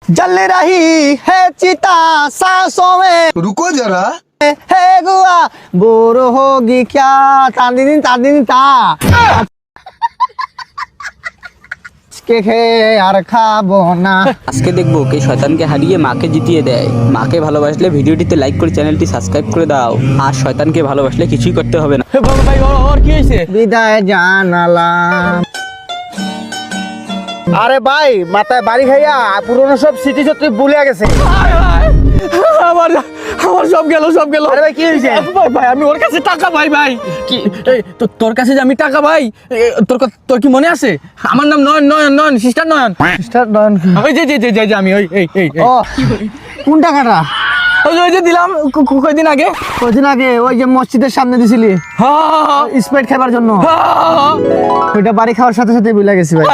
जल रही है चिता सांसों में रुको जरा है गुआ बोर होगी क्या तादिन ता কে খেয়ে আর খাবো না। আজকে দেখবো কে শয়তানকে হারিয়ে মাকে জিতিয়ে দেয়। মাকে ভালোবাসলে ভিডিওটিতে লাইক করে চ্যানেলটি সাবস্ক্রাইব করে দাও। আর শয়তানকে ভালোবাসলে কিছুই করতে হবে না। বাবা ভাই ওর কি হয়েছে? বিদায় জানালাম। আরে ভাই মাথায় বাড়ি খাইয়া পুরনো সব স্মৃতি সত্যি ভুলে গেছে। আমার সব গেল আরে ভাই কি হয়েছে? ভাই আমি ওর কাছে টাকা ভাই কি তোর কাছে যে আমি টাকা ভাই তোর কি মনে আছে? আমার নাম নয়ন সিস্টার নয়ন। সিস্টার নয়ন কি? ওই যে আমি ওই ও কোন টাকাটা? ওই যে দিলাম কয়দিন আগে। কদিন আগে ওই যে মসজিদের সামনে দিছিলি হ্যাঁ স্প্রাইট খাবার জন্য, হ্যাঁ ওইটা বাড়ি খাওয়ার সাথে সাথে ভুলে গেছি ভাই।